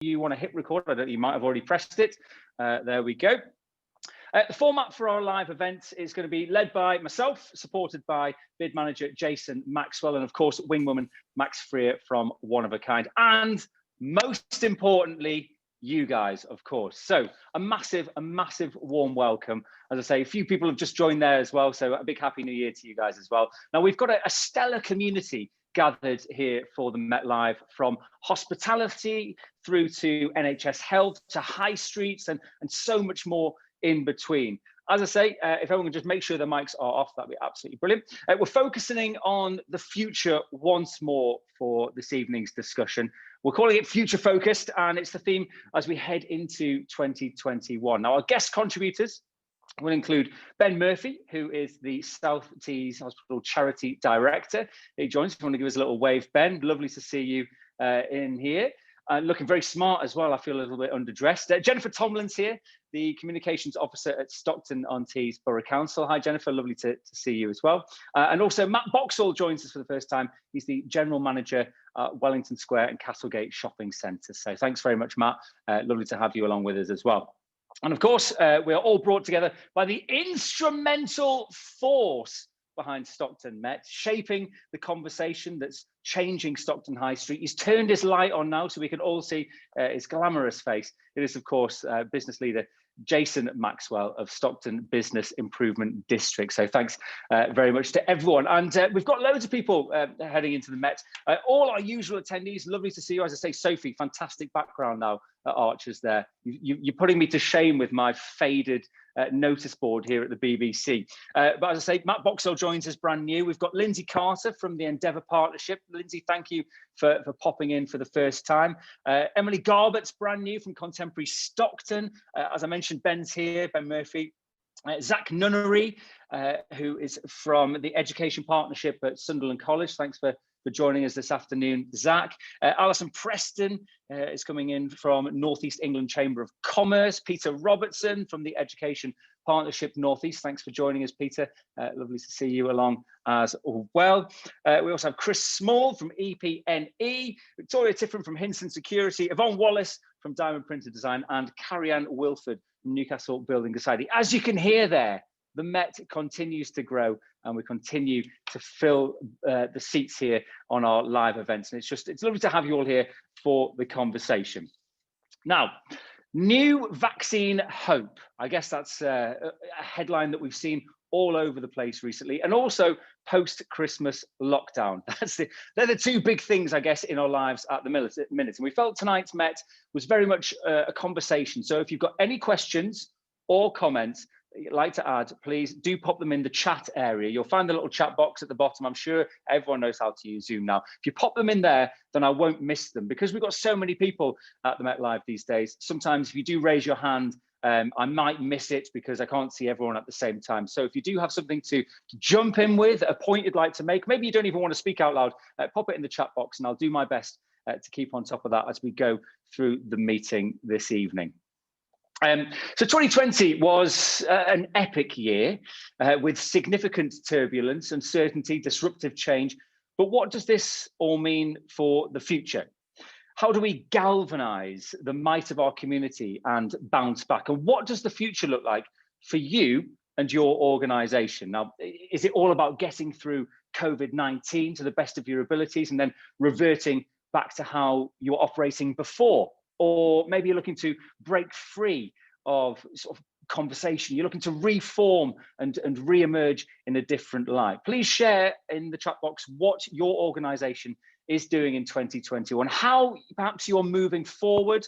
you want to hit record, I don't know, you might have already pressed it. There we go. The format for our live event is going to be led by myself, supported by bid manager Jason Maxwell, and of course, wingwoman Max Freer from One of a Kind. And most importantly, you guys, of course. So a massive warm welcome. As I say, a few people have just joined there as well. So a big happy new year to you guys as well. Now we've got a stellar community gathered here for the Met Live, from hospitality through to NHS Health to high streets and so much more in between. As I say, if everyone can just make sure the mics are off, that'd be absolutely brilliant. We're focusing on the future once more for this evening's discussion. We're calling it Future Focused, and it's the theme as we head into 2021. Now, our guest contributors will include Ben Murphy, who is the South Tees Hospital Charity Director. He joins. If you want to give us a little wave, Ben, lovely to see you in here. Looking very smart as well. I feel a little bit underdressed. Jennifer Tomlin's here, the Communications Officer at Stockton-on-Tees Borough Council. Hi, Jennifer. Lovely to see you as well. And also Matt Boxall joins us for the first time. He's the General Manager at Wellington Square and Castlegate Shopping Centre. So thanks very much, Matt. Lovely to have you along with us as well. And of course, we are all brought together by the instrumental force behind Stockton Met, shaping the conversation that's changing Stockton High Street. He's turned his light on now so we can all see his glamorous face. It is, of course, business leader Jason Maxwell of Stockton Business Improvement District. So thanks very much to everyone. And we've got loads of people heading into the Met. All our usual attendees, lovely to see you. As I say, Sophie, fantastic background now at Archers there. You're putting me to shame with my faded notice board here at the BBC. But as I say, Matt Boxall joins us brand new. We've got Lindsay Carter from the Endeavour Partnership. Lindsay, thank you for popping in for the first time. Emily Garbutt's brand new from Contemporary Stockton. As I mentioned, Ben's here, Ben Murphy. Zach Nunnery, who is from the Education Partnership at Sunderland College. Thanks for joining us this afternoon, Zach. Alison Preston is coming in from North East England Chamber of Commerce. Peter Robertson from the Education Partnership North East. Thanks for joining us, Peter. Lovely to see you along as well. We also have Chris Small from EPNE, Victoria Tiffin from Hinson Security, Yvonne Wallace from Diamond Printer Design, and Carrie-Anne Wilford from Newcastle Building Society. As you can hear there, the Met continues to grow, and we continue to fill the seats here on our live events. And it's lovely to have you all here for the conversation. Now, new vaccine hope. I guess that's a headline that we've seen all over the place recently, and also post-Christmas lockdown. They're the two big things, I guess, in our lives at the minute. And we felt tonight's Met was very much a conversation. So if you've got any questions or comments you'd like to add, please do pop them in the chat area. You'll find the little chat box at the bottom. I'm sure everyone knows how to use Zoom now. If you pop them in there, then I won't miss them, because we've got so many people at the Met Live these days. Sometimes if you do raise your hand, I might miss it because I can't see everyone at the same time. So if you do have something to jump in with, a point you'd like to make, maybe you don't even want to speak out loud, pop it in the chat box and I'll do my best to keep on top of that as we go through the meeting this evening. So 2020 was an epic year with significant turbulence, uncertainty, disruptive change. But what does this all mean for the future? How do we galvanize the might of our community and bounce back? And what does the future look like for you and your organization? Now, is it all about getting through COVID-19 to the best of your abilities and then reverting back to how you were operating before? Or maybe you're looking to break free of sort of conversation. You're looking to reform and re-emerge in a different light. Please share in the chat box what your organization is doing in 2021, how perhaps you're moving forward,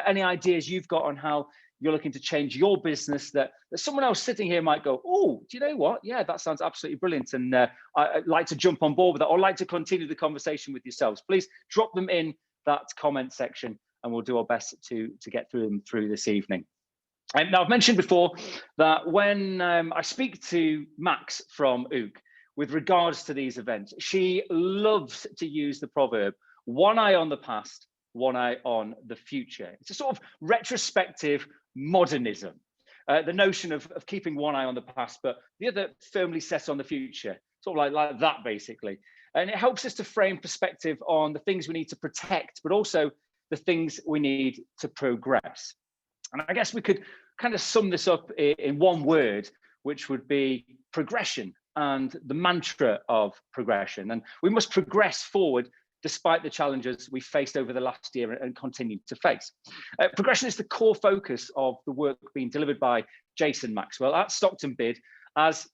any ideas you've got on how you're looking to change your business that someone else sitting here might go, oh, do you know what? Yeah, that sounds absolutely brilliant. And I'd like to jump on board with that, or like to continue the conversation with yourselves. Please drop them in that comment section and we'll do our best to get through them through this evening. Now, I've mentioned before that when I speak to Max from Ook with regards to these events, she loves to use the proverb, one eye on the past, one eye on the future. It's a sort of retrospective modernism, the notion of keeping one eye on the past, but the other firmly set on the future, sort of like that, basically. And it helps us to frame perspective on the things we need to protect, but also the things we need to progress. And I guess we could kind of sum this up in one word, which would be progression, and the mantra of progression. And we must progress forward despite the challenges we faced over the last year and continue to face. Progression is the core focus of the work being delivered by Jason Maxwell at Stockton Bid, as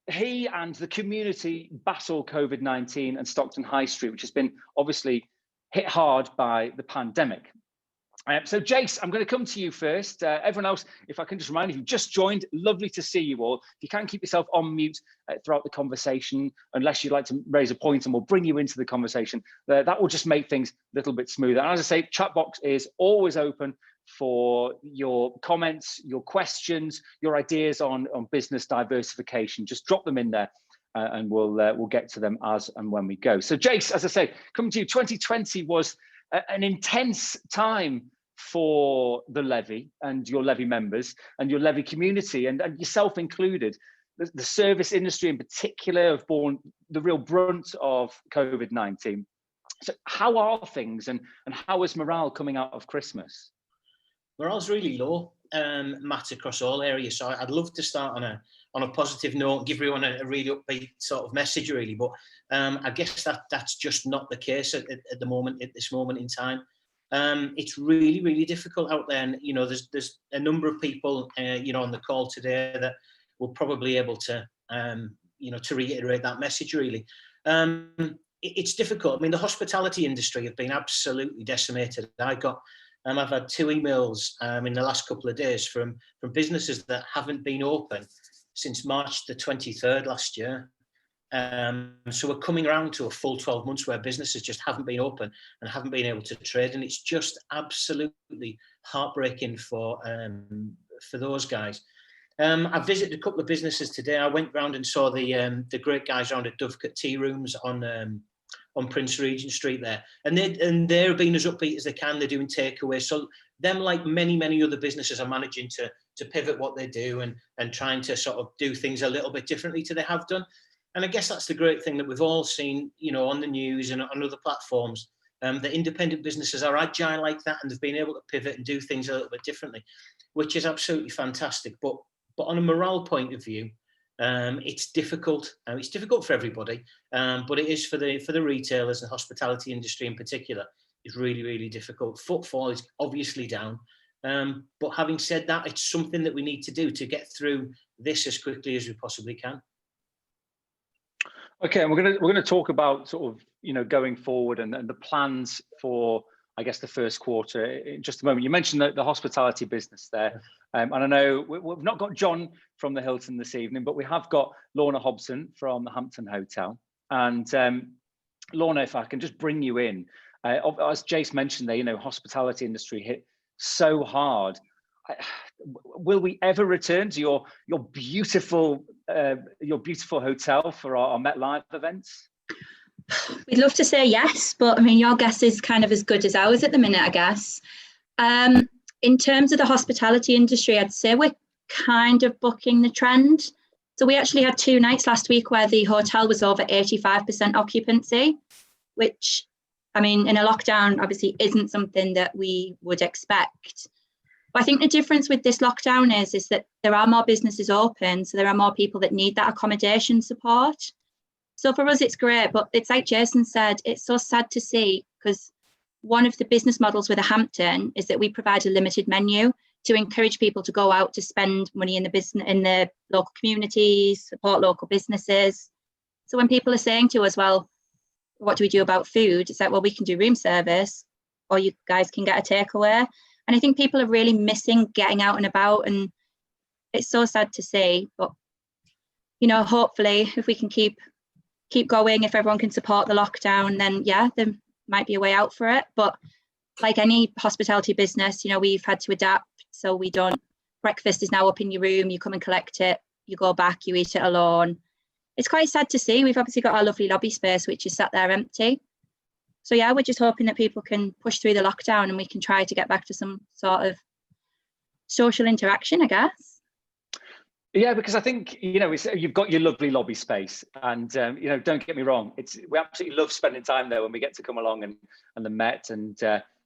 he and the community battle COVID-19 and Stockton High Street, which has been obviously hit hard by the pandemic. So Jace, I'm going to come to you first. Everyone else, if I can just remind you, if you've just joined, lovely to see you all. If you can keep yourself on mute throughout the conversation, unless you'd like to raise a point, and we'll bring you into the conversation. That will just make things a little bit smoother. And as I say, chat box is always open for your comments, your questions, your ideas on business diversification. Just drop them in there. And we'll get to them as and when we go. So Jace, as I say, coming to you, 2020 was an intense time for the levy and your levy members and your levy community, and yourself included. The service industry in particular have borne the real brunt of COVID-19. So how are things, and how is morale coming out of Christmas? Morale's really low, Matt, across all areas. So I'd love to start on a positive note and give everyone a really upbeat sort of message, really. But I guess that's just not the case at the moment, at this moment in time. It's really, really difficult out there. And, you know, there's a number of people, you know, on the call today that will probably able to, you know, to reiterate that message, really. It's difficult. I mean, the hospitality industry have been absolutely decimated. I've had 2 emails in the last couple of days from businesses that haven't been open since March the 23rd last year. So we're coming around to a full 12 months where businesses just haven't been open and haven't been able to trade. And it's just absolutely heartbreaking for those guys. I visited a couple of businesses today. I went round and saw the great guys around at Dovecote Tea Rooms on Prince Regent Street there, and they're being as upbeat as they can. They're doing takeaway. So them, like many other businesses, are managing to pivot what they do and trying to sort of do things a little bit differently to they have done. And I guess that's the great thing that we've all seen, you know, on the news and on other platforms. The independent businesses are agile like that, and they've been able to pivot and do things a little bit differently, which is absolutely fantastic. But on a morale point of view, it's difficult. It's difficult for everybody, but it is for the retailers and hospitality industry in particular. It's really, really difficult. Footfall is obviously down, but having said that, it's something that we need to do to get through this as quickly as we possibly can. Okay, and we're gonna talk about sort of, you know, going forward and the plans for, I guess, the first quarter in just a moment. You mentioned the hospitality business there. And I know we've not got John from the Hilton this evening, but we have got Lorna Hobson from the Hampton Hotel. And Lorna, if I can just bring you in, as Jace mentioned there, you know, hospitality industry hit so hard. Will we ever return to your beautiful hotel for our Met Live events? We'd love to say yes, but I mean, your guess is kind of as good as ours at the minute, I guess. In terms of the hospitality industry, I'd say we're kind of bucking the trend. So we actually had 2 nights last week where the hotel was over 85% occupancy, which, I mean, in a lockdown, obviously isn't something that we would expect. But I think the difference with this lockdown is that there are more businesses open, so there are more people that need that accommodation support. So for us, it's great, but it's like Jason said, it's so sad to see, because one of the business models with a Hampton is that we provide a limited menu to encourage people to go out to spend money in the business, in the local communities, support local businesses. So when people are saying to us, well, what do we do about food? It's like, well, we can do room service, or you guys can get a takeaway. And I think people are really missing getting out and about, and it's so sad to see. But, you know, hopefully if we can keep going, if everyone can support the lockdown, then yeah, there might be a way out for it. But like any hospitality business, you know, we've had to adapt. So we don't, breakfast is now up in your room, you come and collect it, you go back, you eat it alone. It's quite sad to see. We've obviously got our lovely lobby space, which is sat there empty. So yeah, we're just hoping that people can push through the lockdown and we can try to get back to some sort of social interaction, I guess. Yeah, because I think, you know, you've got your lovely lobby space, and you know, don't get me wrong, we absolutely love spending time there when we get to come along and the Met and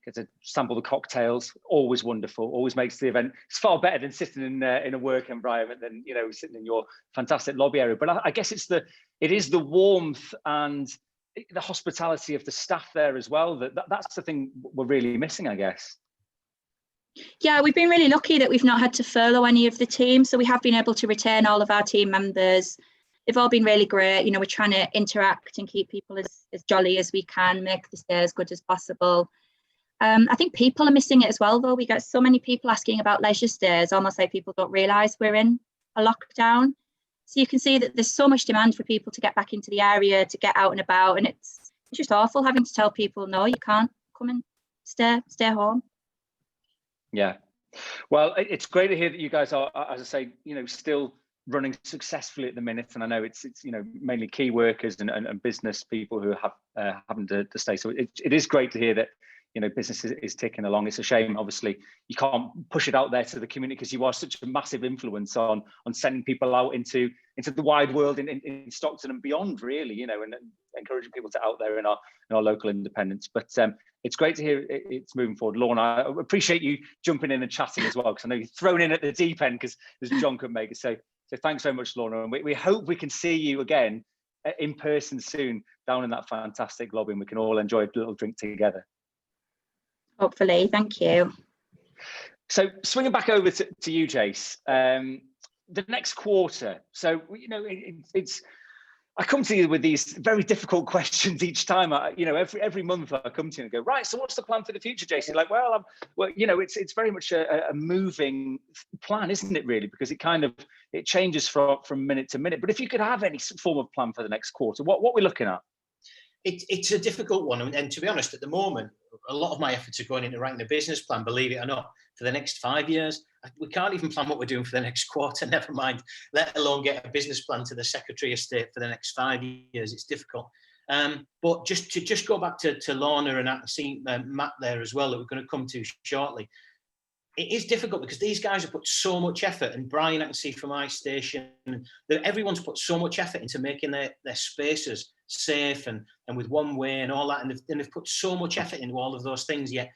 get to sample the cocktails. Always wonderful. Always makes the event. It's far better than sitting in a work environment than sitting in your fantastic lobby area. But I guess it is the warmth and the hospitality of the staff there as well. That's the thing we're really missing, I guess. Yeah, we've been really lucky that we've not had to furlough any of the team. So we have been able to retain all of our team members. They've all been really great. We're trying to interact and keep people as jolly as we can, make the stay as good as possible. I think people are missing it as well, though. We get so many people asking about leisure stays, almost like people don't realise we're in a lockdown. So you can see that there's so much demand for people to get back into the area, to get out and about. And it's just awful having to tell people, no, you can't come and stay home. Yeah, well, it's great to hear that you guys are, as I say, still running successfully at the minute. And I know it's mainly key workers and business people who have having to stay. So it is great to hear that business is ticking along. It's a shame, obviously, you can't push it out there to the community because you are such a massive influence on sending people out into the wide world in Stockton and beyond, really, and encouraging people to out there in our local independents. But it's great to hear it's moving forward. Lorna, I appreciate you jumping in and chatting as well, because I know you're thrown in at the deep end because John couldn't make it. So thanks very much, Lorna, and we hope we can see you again in person soon down in that fantastic lobby, and we can all enjoy a little drink together. Hopefully, thank you. So swinging back over to you, Jace, the next quarter. So, I come to you with these very difficult questions each time. Every month I come to you and go, right, so what's the plan for the future, Jason? Like, well, it's very much a moving plan, isn't it, really? Because it changes from minute to minute. But if you could have any form of plan for the next quarter, what we're looking at? It's a difficult one. And to be honest, at the moment, a lot of my efforts are going into writing a business plan, believe it or not, for the next 5 years. We can't even plan what we're doing for the next quarter, never mind, let alone get a business plan to the Secretary of State for the next 5 years. It's difficult. But just go back to Lorna and I see Matt there as well, that we're going to come to shortly. It is difficult because these guys have put so much effort, and Brian, I can see from my station, that everyone's put so much effort into making their spaces safe and with one way and all that, and they've put so much effort into all of those things, yet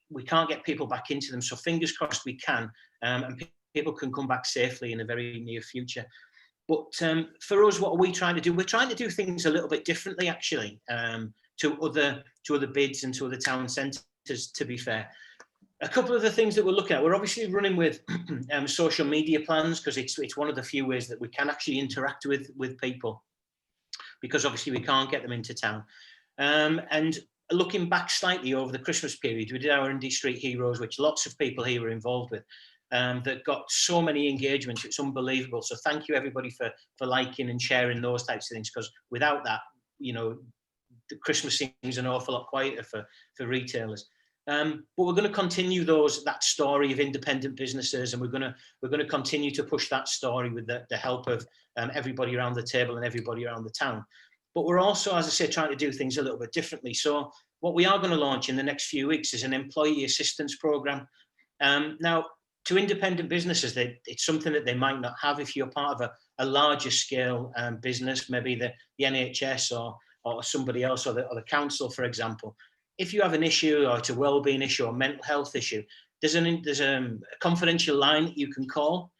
we can't get people back into them. So fingers crossed we can, and people can come back safely in the very near future. But for us, what are we trying to do? We're trying to do things a little bit differently, actually, to other bids and to other town centres, to be fair. A couple of the things that we're looking at, we're obviously running with social media plans, because it's one of the few ways that we can actually interact with people, because obviously we can't get them into town. And looking back slightly over the Christmas period, we did our Indie Street Heroes, which lots of people here were involved with, that got so many engagements. It's unbelievable. So thank you, everybody, for liking and sharing those types of things, because without that, the Christmas seems an awful lot quieter for retailers. But we're going to continue that story of independent businesses, and we're going to continue to push that story with the help of everybody around the table and everybody around the town. But we're also, as I say, trying to do things a little bit differently. So what we are going to launch in the next few weeks is an employee assistance program. Now, to independent businesses, it's something that they might not have if you're part of a larger scale business, maybe the NHS or somebody else, or the council, for example. If you have an issue, or it's a wellbeing issue or mental health issue, there's a confidential line that you can call,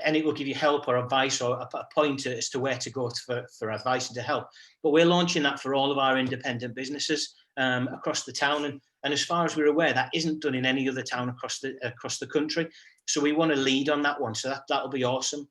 and it will give you help or advice or a pointer as to where to go for advice and to help. But we're launching that for all of our independent businesses across the town, and as far as we're aware, that isn't done in any other town across the country. So we want to lead on that one. So that'll be awesome.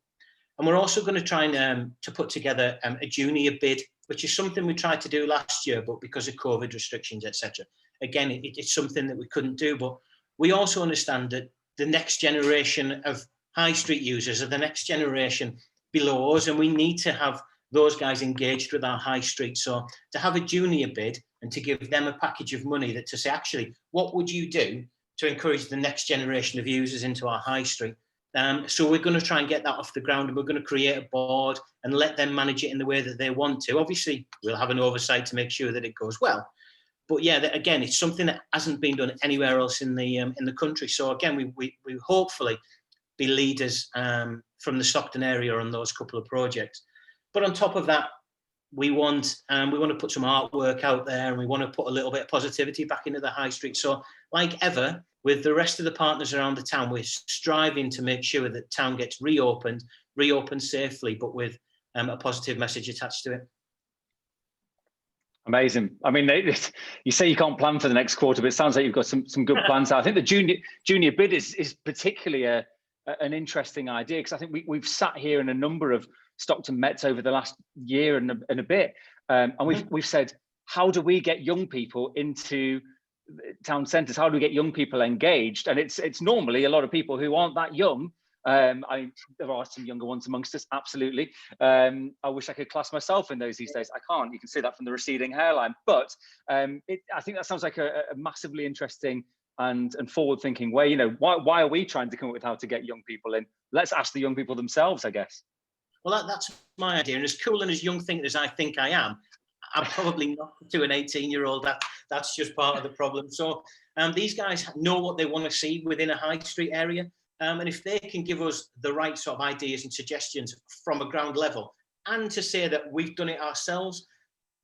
And we're also going to try and to put together a junior bid, which is something we tried to do last year, but because of COVID restrictions, etc. Again, it's something that we couldn't do. But we also understand that the next generation of high street users are the next generation below us, and we need to have those guys engaged with our high street. So to have a junior bid and to give them a package of money to say, actually, what would you do to encourage the next generation of users into our high street? So we're going to try and get that off the ground, and we're going to create a board and let them manage it in the way that they want to. Obviously, we'll have an oversight to make sure that it goes well. But yeah, again, it's something that hasn't been done anywhere else in the country. So again, we hopefully be leaders from the Stockton area on those couple of projects. But on top of that, we want to put some artwork out there, and we want to put a little bit of positivity back into the high street. So, like ever, with the rest of the partners around the town, we're striving to make sure that town gets reopened safely, but with a positive message attached to it. Amazing. I mean, you say you can't plan for the next quarter, but it sounds like you've got some good plans. I think the junior bid is particularly an interesting idea, because I think we've sat here in a number of Stockton Mets over the last year and a bit, and we've said, how do we get young people into town centres? How do we get young people engaged? And it's normally a lot of people who aren't that young. There are some younger ones amongst us, absolutely. I wish I could class myself in those these days. I can't. You can see that from the receding hairline. But I think that sounds like a massively interesting and forward-thinking way. You know, why are we trying to come up with how to get young people in? Let's ask the young people themselves, I guess. Well, that's my idea. And as cool and as young thinking as I think I am, I'm probably not to an 18-year-old. That's just part of the problem. So these guys know what they want to see within a high street area. And if they can give us the right sort of ideas and suggestions from a ground level, and to say that we've done it ourselves,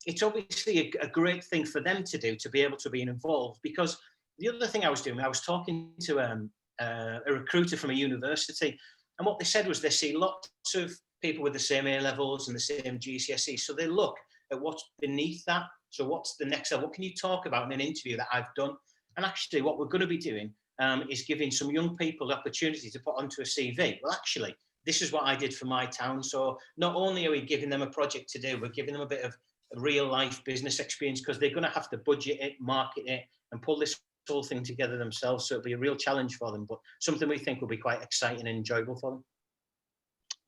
it's obviously a great thing for them to do, to be able to be involved. Because the other thing I was doing, I was talking to a recruiter from a university, and what they said was they see lots of people with the same A levels and the same GCSE. So they look at what's beneath that. So what's the next level? What can you talk about in an interview that I've done? And actually what we're going to be doing is giving some young people the opportunity to put onto a CV. Well, actually, this is what I did for my town. So not only are we giving them a project to do, we're giving them a bit of real life business experience, because they're going to have to budget it, market it, and pull this whole thing together themselves. So it'll be a real challenge for them, but something we think will be quite exciting and enjoyable for them.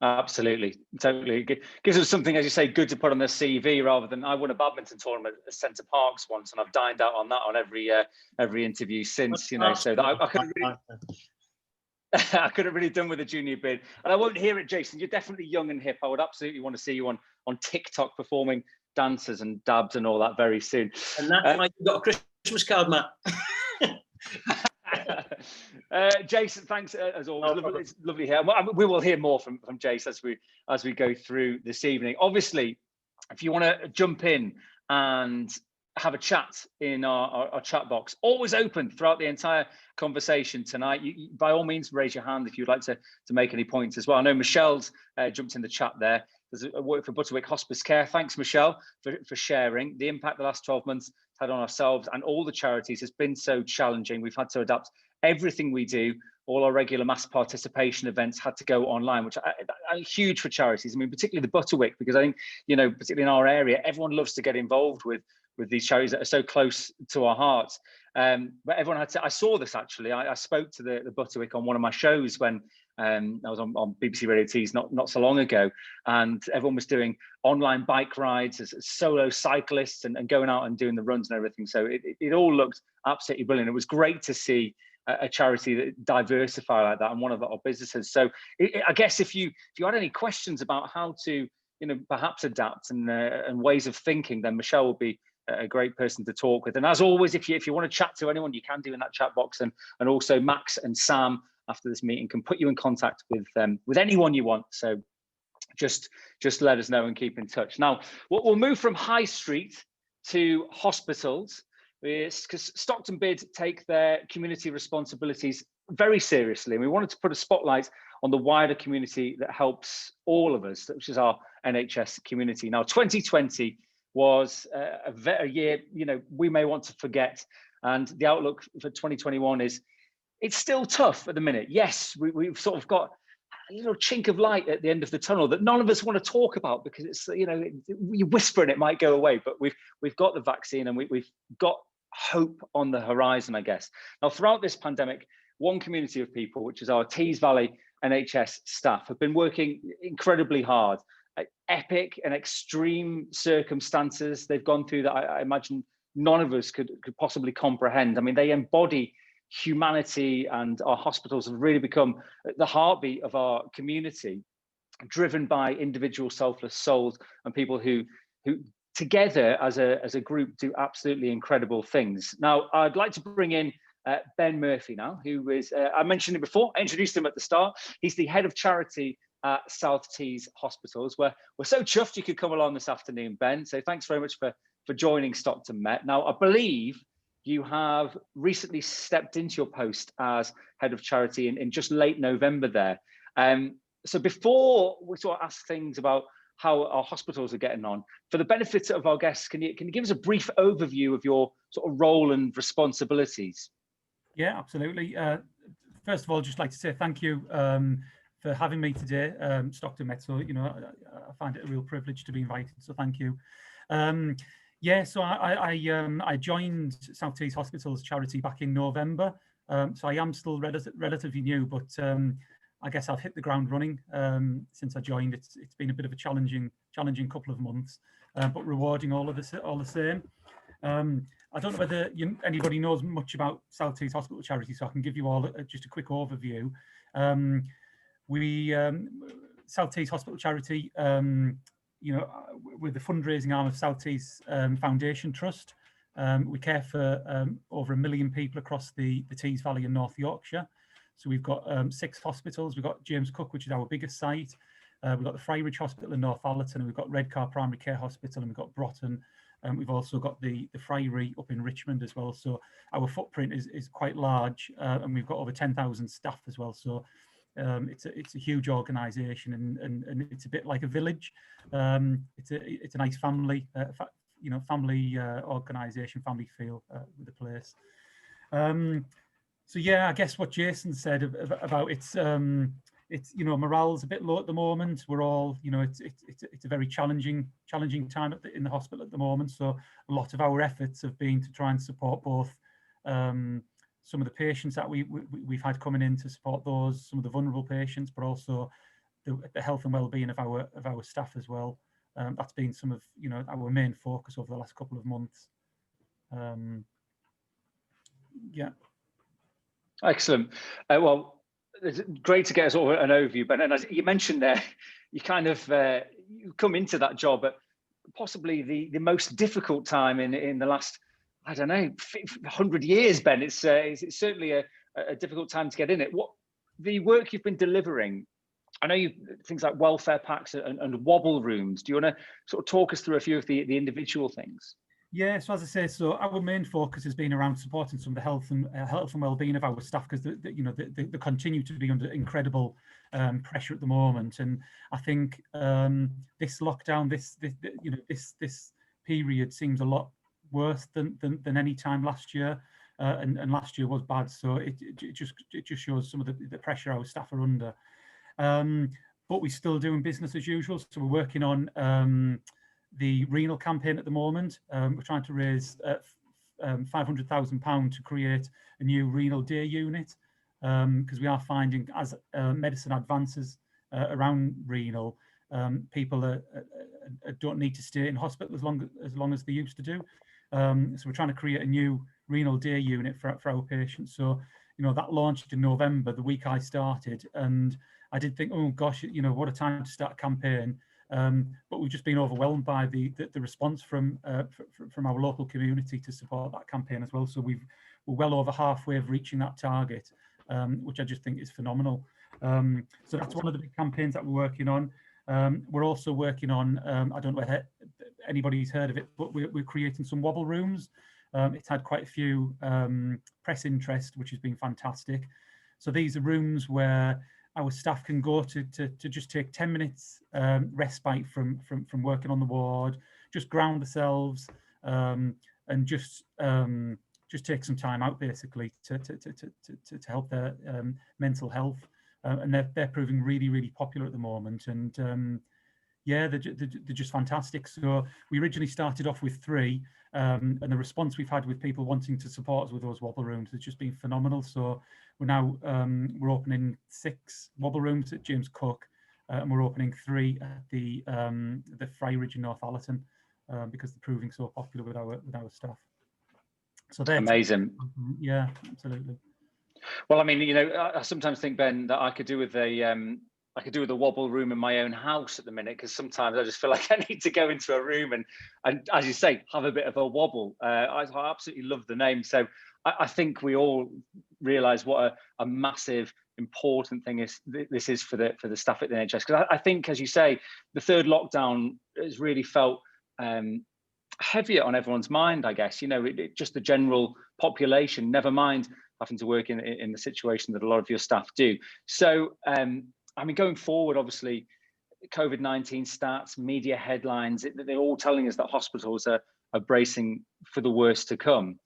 Absolutely, totally. Gives us something, as you say, good to put on the CV, rather than, I won a badminton tournament at Centre Parks once, and I've dined out on that on every interview since. You know, so that I could have really done with a junior bid. And I won't hear it, Jason. You're definitely young and hip. I would absolutely want to see you on TikTok performing dances and dabs and all that very soon. And that's why you got a Christmas card, Matt. Jason, thanks as always. It's lovely here. We will hear more from Jason as we go through this evening. Obviously, if you want to jump in and have a chat in our chat box, always open throughout the entire conversation tonight. You by all means raise your hand if you'd like to make any points as well. I know Michelle's jumped in the chat there. There's a work for Butterwick Hospice Care. Thanks, Michelle, for sharing. The impact the last 12 months had on ourselves and all the charities has been so challenging. We've had to adapt everything we do. All our regular mass participation events had to go online, which are huge for charities. I mean, particularly the Butterwick, because I think, you know, particularly in our area, everyone loves to get involved with these charities that are so close to our hearts. But everyone had to, I saw this actually, I spoke to the Butterwick on one of my shows when I was on BBC Radio Tees not so long ago, and everyone was doing online bike rides as solo cyclists and going out and doing the runs and everything. So it all looked absolutely brilliant. It was great to see a charity that diversify like that and one of our businesses. So I guess if you had any questions about how to, you know, perhaps adapt and ways of thinking, then Michelle will be a great person to talk with. And as always, if you want to chat to anyone, you can do in that chat box, and also Max and Sam after this meeting can put you in contact with anyone you want. So just let us know and keep in touch. Now we'll move from high street to hospitals, because Stockton Bid take their community responsibilities very seriously, and we wanted to put a spotlight on the wider community that helps all of us, which is our NHS community. Now 2020 was a year, you know, we may want to forget, and the outlook for 2021 is, it's still tough at the minute. Yes, we've sort of got a little chink of light at the end of the tunnel that none of us want to talk about, because it's, you know, you whisper and it might go away, but we've got the vaccine and we've got hope on the horizon, I guess. Now, throughout this pandemic, one community of people, which is our Tees Valley NHS staff, have been working incredibly hard. Epic and extreme circumstances they've gone through that I imagine none of us could possibly comprehend. I mean, they embody humanity, and our hospitals have really become the heartbeat of our community, driven by individual selfless souls and people who together as a group do absolutely incredible things. Now, I'd like to bring in Ben Murphy now, who is, I mentioned it before, I introduced him at the start. He's the head of charity at South Tees Hospitals. We're so chuffed you could come along this afternoon, Ben. So thanks very much for joining Stockton Met. Now, I believe you have recently stepped into your post as head of charity in just late November there. So before we sort of ask things about how our hospitals are getting on, for the benefit of our guests, can you give us a brief overview of your sort of role and responsibilities? Yeah, absolutely. First of all, just like to say thank you for having me today, Stockton Met. So, you know, I find it a real privilege to be invited. So thank you. Yeah, so I joined South Tees Hospitals charity back in November. So I am still relatively new, but I guess I've hit the ground running since I joined. It's been a bit of a challenging couple of months, but rewarding all the same. I don't know whether anybody knows much about South Tees Hospital charity, so I can give you all just a quick overview. South Tees Hospital charity, you know, with the fundraising arm of South Tees Foundation Trust, we care for over 1 million people across the Tees Valley and North Yorkshire. So we've got 6 hospitals. We've got James Cook, which is our biggest site. We've got the Friarage Hospital in North Allerton, and we've got Redcar Primary Care Hospital, and we've got Broughton. And we've also got the Friary up in Richmond as well. So our footprint is quite large, and we've got over 10,000 staff as well. So it's a huge organisation, and it's a bit like a village. It's a nice family, family organisation, family feel with the place. So yeah, I guess what Jason said about it's you know, morale's a bit low at the moment. We're all, you know, it's a very challenging time in the hospital at the moment. So a lot of our efforts have been to try and support both some of the patients that we've had coming in, to support those, some of the vulnerable patients, but also the health and well-being of our staff as well. That's been some of, you know, our main focus over the last couple of months. Yeah. Excellent. Well, it's great to get sort of an overview, Ben. And as you mentioned there, you kind of you come into that job at possibly the most difficult time in the last, I don't know, 100 years, Ben. It's certainly a difficult time to get in it. What the work you've been delivering, I know things like welfare packs and wobble rooms. Do you want to sort of talk us through a few of the individual things? Yeah, so as I say, so our main focus has been around supporting some of the health and well-being of our staff, because they continue to be under incredible pressure at the moment. And I think this lockdown, this period seems a lot worse than any time last year, and last year was bad. So it just shows some of the pressure our staff are under. But we're still doing business as usual. So we're working on the renal campaign at the moment. We're trying to raise £500,000 to create a new renal day unit, because we are finding, as medicine advances around renal, people don't need to stay in hospital as long as they used to do. So we're trying to create a new renal day unit for our patients. So, you know, that launched in November, the week I started, and I did think, oh gosh, you know, what a time to start a campaign. But we've just been overwhelmed by the response from our local community to support that campaign as well. So we're well over halfway of reaching that target, which I just think is phenomenal. So that's one of the big campaigns that we're working on. We're also working on, I don't know whether anybody's heard of it, but we're creating some wobble rooms. It's had quite a few press interest, which has been fantastic. So these are rooms where our staff can go to just take 10 minutes respite from working on the ward, just ground themselves, and just take some time out, basically, to help their mental health. And they're proving really, really popular at the moment. And yeah, they're just fantastic. So we originally started off with 3, and the response we've had with people wanting to support us with those wobble rooms has just been phenomenal. So we're now we're opening 6 wobble rooms at James Cook, and we're opening 3 at the Friarage in North Allerton, because they're proving so popular with our staff. So they're amazing. Yeah, absolutely. Well, I mean, you know, I sometimes think, Ben, that I could do with a I could do with a wobble room in my own house at the minute, because sometimes I just feel like I need to go into a room and as you say, have a bit of a wobble. I absolutely love the name. So I think we all realise what a massive, important thing this is for the staff at the NHS. Because I think, as you say, the third lockdown has really felt heavier on everyone's mind, I guess. Just the general population, never mind having to work in the situation that a lot of your staff do. So, I mean, going forward, obviously, COVID-19 stats, media headlines, they're all telling us that hospitals are bracing for the worst to come.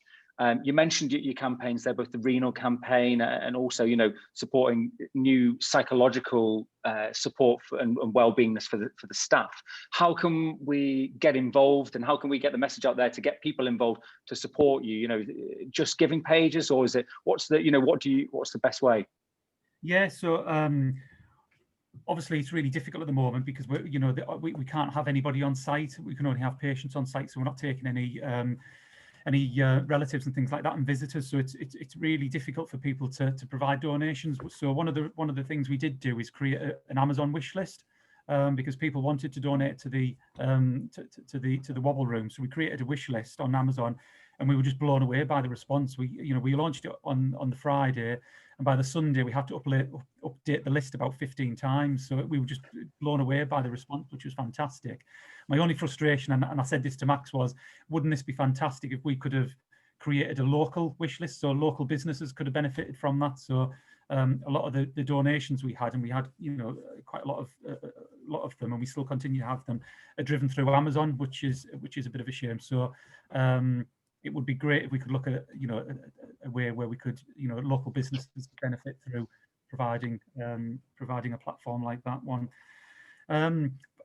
You mentioned your campaigns there, both the renal campaign and also, supporting new psychological support and well-beingness for the staff. How can we get involved, and how can we get the message out there to get people involved to support you? Just giving pages, or is it what's the best way? Yeah, so obviously it's really difficult at the moment because we can't have anybody on site. We can only have patients on site, so we're not taking any relatives and things like that and visitors. So it's really difficult for people to provide donations. So one of the things we did do is create an Amazon wish list, because people wanted to donate to the Wobble Room. So we created a wish list on Amazon, and we were just blown away by the response. We launched it on the Friday, and by the Sunday we had to update the list about 15 times. So we were just blown away by the response, which was fantastic. My only frustration, and I said this to Max, was, wouldn't this be fantastic if we could have created a local wish list, so local businesses could have benefited from that? So a lot of the donations we had, and we had quite a lot of them, and we still continue to have them, are driven through Amazon, which is a bit of a shame. So it would be great if we could look at a way where we could local businesses benefit through providing a platform like that one.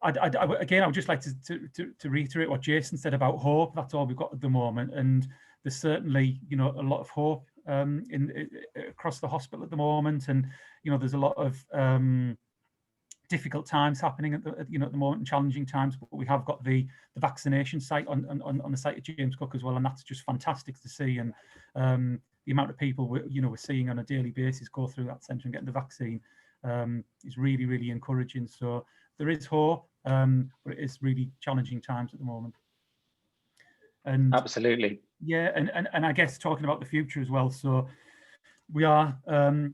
Again, I would just like to reiterate what Jason said about hope. That's all we've got at the moment, and there's certainly a lot of hope across the hospital at the moment, and there's a lot of difficult times happening at the moment, and challenging times. But we have got the vaccination site on the site of James Cook as well, and that's just fantastic to see. And the amount of people we're seeing on a daily basis go through that centre and getting the vaccine is really, really encouraging. So there is hope, but it is really challenging times at the moment. And absolutely, yeah, and I guess talking about the future as well. So we are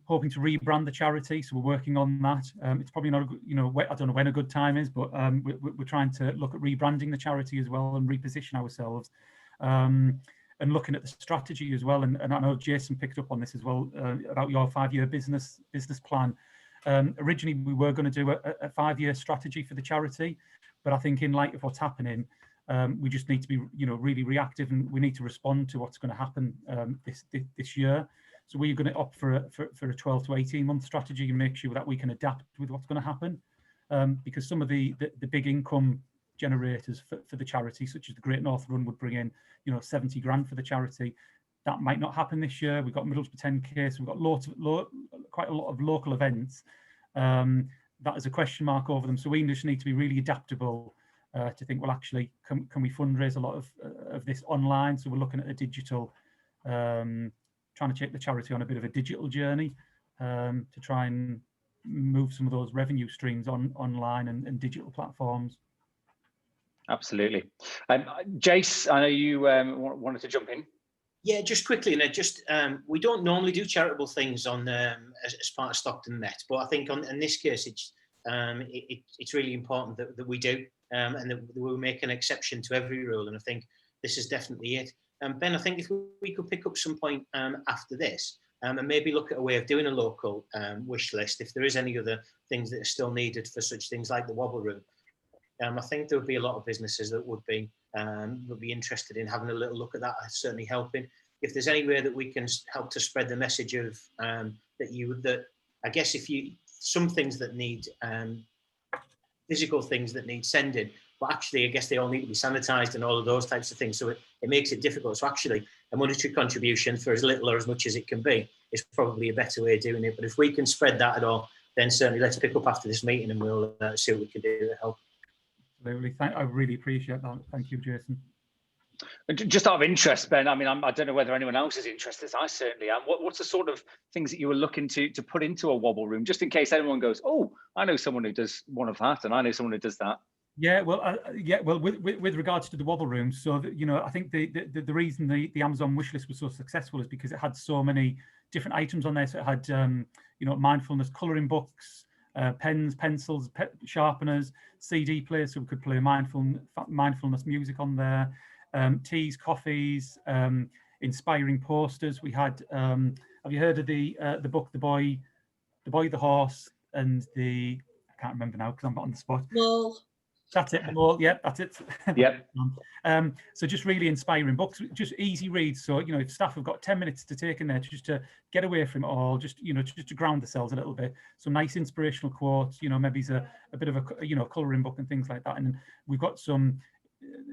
hoping to rebrand the charity, so we're working on that. It's probably not, I don't know when a good time is, but we're trying to look at rebranding the charity as well and reposition ourselves, and looking at the strategy as well. And I know Jason picked up on this as well, about your 5-year business plan. Originally, we were going to do a 5-year strategy for the charity, but I think in light of what's happening, we just need to be, really reactive, and we need to respond to what's going to happen this year. So we're going to opt for a 12 to 18 month strategy and make sure that we can adapt with what's going to happen, because some of the big income generators for the charity, such as the Great North Run, would bring in 70 grand for the charity. That might not happen this year. We've got Middlesbrough 10K, so we've got quite a lot of local events. That is a question mark over them. So we just need to be really adaptable to think, well, actually, can we fundraise a lot of this online? So we're looking at a digital, trying to take the charity on a bit of a digital journey, to try and move some of those revenue streams online and digital platforms. Absolutely. Jace, I know you wanted to jump in. Yeah, just quickly, and we don't normally do charitable things on as part of Stockton Met, but I think in this case it's really important that we do, and that we make an exception to every rule. And I think this is definitely it. Ben, I think if we could pick up some point after this, and maybe look at a way of doing a local wish list, if there is any other things that are still needed for such things like the Wobble Room. I think there would be a lot of businesses that would be interested in having a little look at that. Certainly helping. If there's any way that we can help to spread the message of that I guess some things that need physical things that need sending, but actually I guess they all need to be sanitized and all of those types of things. So it makes it difficult. So actually a monetary contribution for as little or as much as it can be is probably a better way of doing it. But if we can spread that at all, then certainly let's pick up after this meeting and we'll see what we can do to help. Absolutely. I really appreciate that. Thank you, Jason. Just out of interest, Ben, I mean, I don't know whether anyone else is interested. I certainly am. What's the sort of things that you were looking to put into a Wobble Room, just in case anyone goes, oh, I know someone who does one of that, and I know someone who does that. Yeah, well, with regards to the Wobble Room, so that, I think the reason the Amazon wishlist was so successful is because it had so many different items on there. So it had mindfulness colouring books, pens, pencils, sharpeners, CD players, so we could play mindfulness music on there, teas, coffees, inspiring posters. We had have you heard of the book The Boy, the Horse, and I can't remember now because I'm not on the spot. Well, that's it. Well, yeah, that's it. Yep. So just really inspiring books, just easy reads. So if staff have got 10 minutes to take in there just to get away from it all, just to ground themselves a little bit. Some nice inspirational quotes. Maybe it's a bit of a colouring book and things like that. And we've got some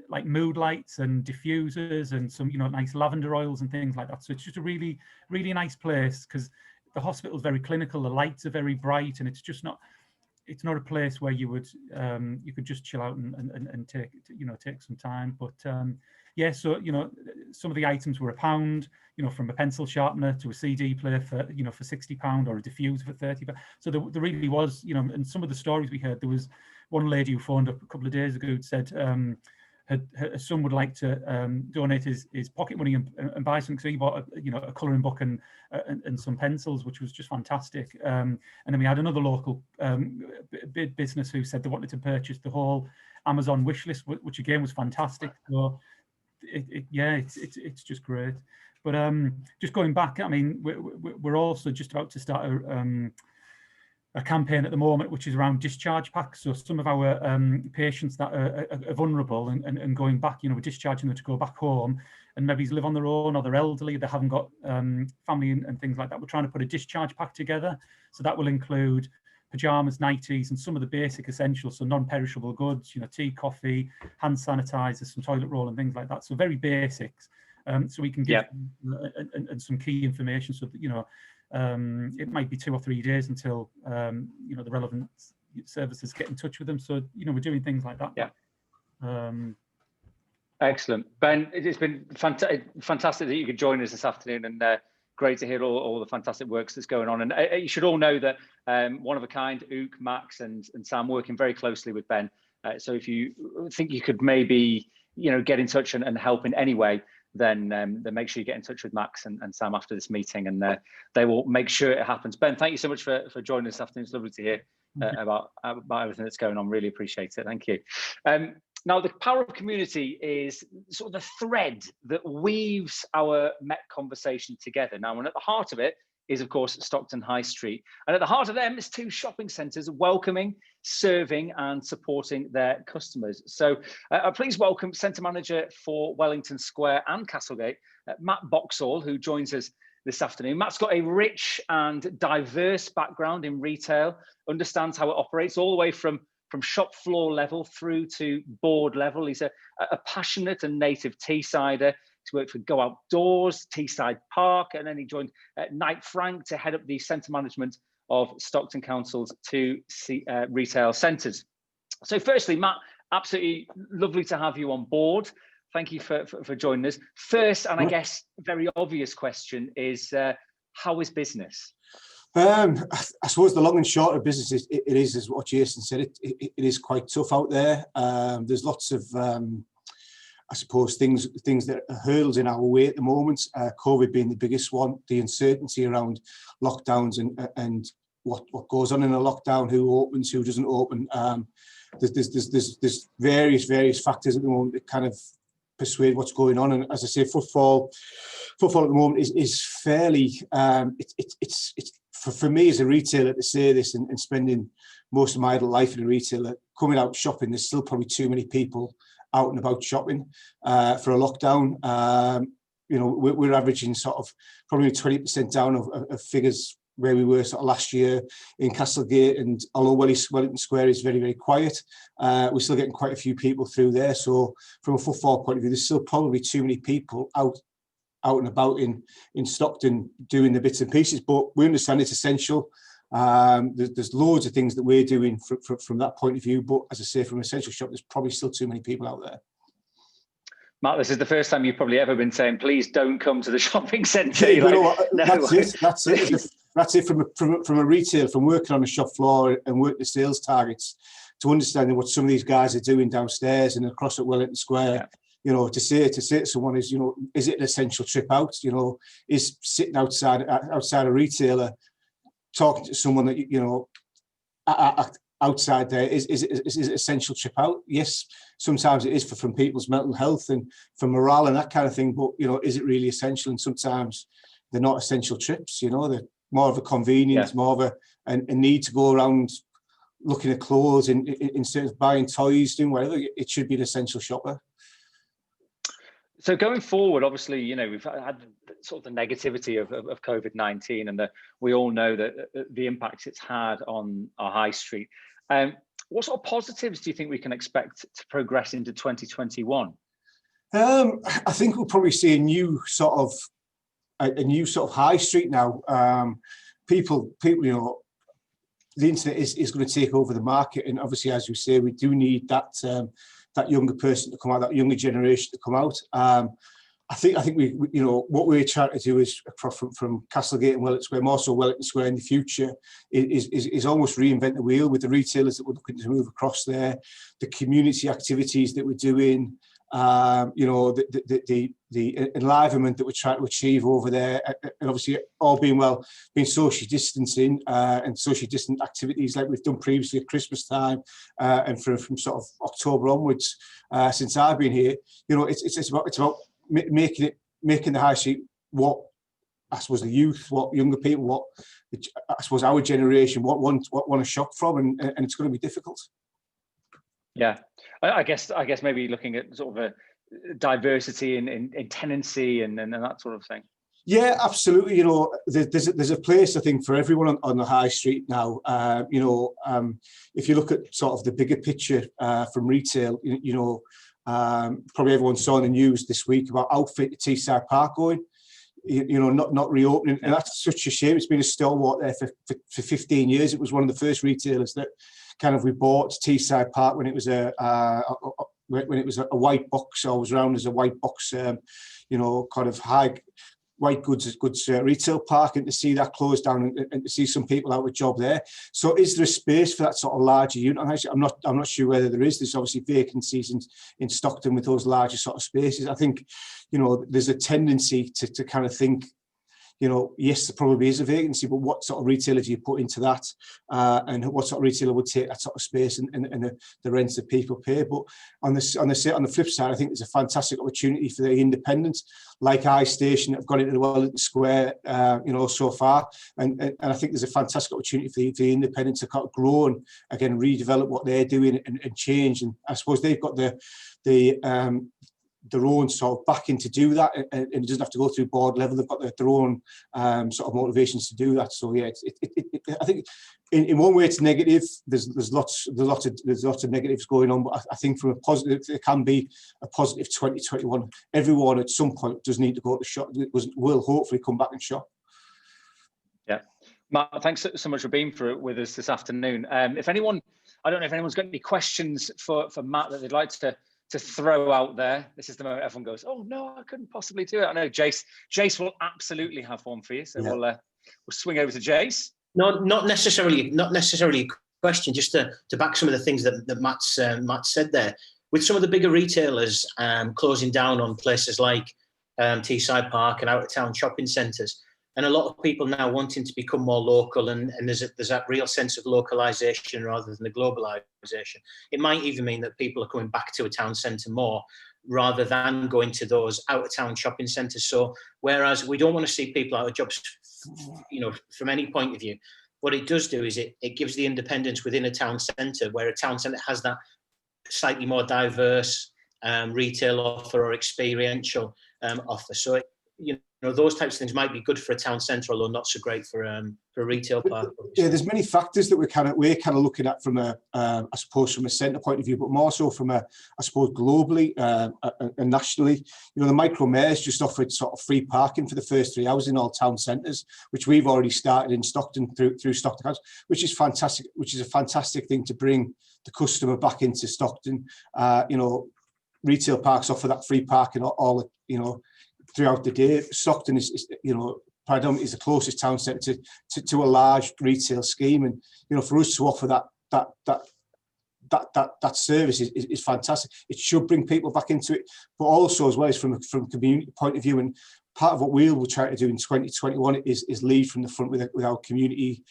like mood lights and diffusers and some nice lavender oils and things like that. So it's just a really, really nice place because the hospital is very clinical. The lights are very bright, and it's just not. It's not a place where you would you could just chill out and take some time. But yeah, so some of the items were £1, from a pencil sharpener to a CD player for for £60, or a diffuser for £30. So there really was, and some of the stories we heard, there was one lady who phoned up a couple of days ago who said her son would like to donate his pocket money and buy something. So he bought a colouring book and some pencils, which was just fantastic. And then we had another local business who said they wanted to purchase the whole Amazon wish list, which again was fantastic. So it's just great. But just going back, I mean, we're also just about to start a campaign at the moment, which is around discharge packs. So some of our patients that are vulnerable and going back, we're discharging them to go back home and maybe live on their own, or they're elderly, they haven't got family and things like that. We're trying to put a discharge pack together. So that will include pajamas, nighties, and some of the basic essentials, so non-perishable goods, tea, coffee, hand sanitizers, some toilet roll and things like that. So very basics. So we can give and some key information so that, it might be 2 or 3 days until the relevant services get in touch with them. So we're doing things like that. Yeah. Excellent, Ben. It's been fantastic that you could join us this afternoon, and great to hear all the fantastic works that's going on. And you should all know that one of a kind, Ook, Max, and Sam working very closely with Ben. So if you think you could maybe get in touch and help in any way, then make sure you get in touch with Max and Sam after this meeting, and they will make sure it happens. Ben, thank you so much for joining us this afternoon. It's lovely to hear about everything that's going on. Really appreciate it. Thank you. Now, the power of community is sort of the thread that weaves our Met conversation together. Now, and at the heart of it is, of course, Stockton High Street. And at the heart of them is 2 shopping centres welcoming, serving and supporting their customers. So please welcome Centre Manager for Wellington Square and Castlegate, Matt Boxall, who joins us this afternoon. Matt's got a rich and diverse background in retail, understands how it operates all the way from shop floor level through to board level. He's a passionate and native Teessider. He's worked for Go Outdoors, Teesside Park, and then he joined Knight Frank to head up the centre management of Stockton Council's 2 retail centres. So firstly, Matt, absolutely lovely to have you on board. Thank you for joining us. First, and I guess very obvious question is, how is business? I suppose the long and short of business is, it is, as what Jason said, it is quite tough out there. There's lots of, I suppose, things that are hurdles in our way at the moment. COVID being the biggest one, the uncertainty around lockdowns and what goes on in a lockdown, who opens, who doesn't open. There's various factors at the moment that kind of persuade what's going on. And as I say, footfall at the moment is fairly. It's for me as a retailer to say this and spending most of my adult life in a retailer, coming out shopping, there's still probably too many people out and about shopping for a lockdown. We're averaging sort of probably 20% down of figures where we were sort of last year in Castlegate, and although Wellington Square is very, very quiet, we're still getting quite a few people through there. So from a footfall point of view, there's still probably too many people out and about in Stockton doing the bits and pieces, but we understand it's essential. There's loads of things that we're doing from that point of view, but as I say, from an essential shop, there's probably still too many people out there. Matt, this is the first time you've probably ever been saying, please don't come to the shopping centre. Yeah, no. That's it. That's it from a retail, from working on the shop floor and working the sales targets, to understanding what some of these guys are doing downstairs and across at Wellington Square. Yeah. To say to someone is, is it an essential trip out? Is sitting outside a retailer talking to someone that outside there is an essential trip out? Yes, sometimes it is from people's mental health and for morale and that kind of thing. But is it really essential? And sometimes they're not essential trips. They're more of a convenience, more of a need to go around looking at clothes and instead of buying toys, doing whatever. It should be an essential shopper. So going forward, obviously, we've had sort of the negativity of COVID-19, and we all know that the impacts it's had on our high street. What sort of positives do you think we can expect to progress into 2021? I think we'll probably see a new sort of high street now. People, the internet is going to take over the market, and obviously, as you say, we do need that younger person to come out, that younger generation to come out. I think we what we're trying to do is from Castlegate and Wellington Square, more so Wellington Square in the future, is almost reinvent the wheel with the retailers that we're looking to move across there, the community activities that we're doing, the enlivenment that we're trying to achieve over there, and obviously all being social distancing and social distant activities like we've done previously at Christmas time and from sort of October onwards since I've been here. It's about making the high street what I suppose the youth, what younger people, what I suppose our generation want to shop from, and it's going to be difficult. Yeah, I guess maybe looking at sort of a diversity in tenancy and that sort of thing. Yeah, absolutely. There's a place I think for everyone on the high street now. If you look at sort of the bigger picture from retail, probably everyone saw in the news this week about Outfit at Teesside Park going, not reopening, and that's such a shame. It's been a stalwart there for 15 years. It was one of the first retailers that we bought Teesside Park when it was a white box, or was around as a white box, kind of high white goods retail park, and to see that closed down and to see some people out of job there. So is there a space for that sort of larger unit? I'm not sure whether there is. There's obviously vacancies in Stockton with those larger sort of spaces. I think there's a tendency to kind of think, yes, there probably is a vacancy, but what sort of retailer do you put into that? And what sort of retailer would take that sort of space and the rents that people pay? But on the flip side, I think there's a fantastic opportunity for the independents like iStation that have gone into the Wellington Square, so far. And I think there's a fantastic opportunity for the independents to kind of grow and again redevelop what they're doing and change. And I suppose they've got their own sort of backing to do that, and it doesn't have to go through board level. They've got their own sort of motivations to do that. So yeah, I think in one way it's negative. There's lots of negatives going on, but I think from a positive, it can be a positive 2021. Everyone at some point does need to go to shop. Will hopefully come back and shop. Yeah, Matt, thanks so much for being with us this afternoon. I don't know if anyone's got any questions for Matt that they'd like to throw out there. This is the moment everyone goes, oh no, I couldn't possibly do it. I know Jace will absolutely have one for you, so yeah. We'll swing over to Jace. No, not necessarily a question, just to back some of the things that Matt said there. With some of the bigger retailers closing down on places like Teesside Park and out of town shopping centres, and a lot of people now wanting to become more local, and there's that real sense of localisation rather than the globalisation. It might even mean that people are coming back to a town centre more rather than going to those out-of-town shopping centres. So whereas we don't want to see people out of jobs, from any point of view, what it does do is it gives the independence within a town centre, where a town centre has that slightly more diverse retail offer or experiential offer. So those types of things might be good for a town centre, although not so great for a retail park. Yeah, there's many factors that we're kind of looking at from I suppose from a centre point of view, but more so from I suppose globally and nationally. The micro mayors just offered sort of free parking for the first 3 hours in all town centres, which we've already started in Stockton through Stockton Council, which is fantastic. Which is a fantastic thing to bring the customer back into Stockton. retail parks offer that free parking all you know, throughout the day. Stockton is you know, predominantly is the closest town centre to a large retail scheme, and you know, for us to offer that service is fantastic. It should bring people back into it, but also as well as from a community point of view. And part of what we will try to do in 2021 is lead from the front with our community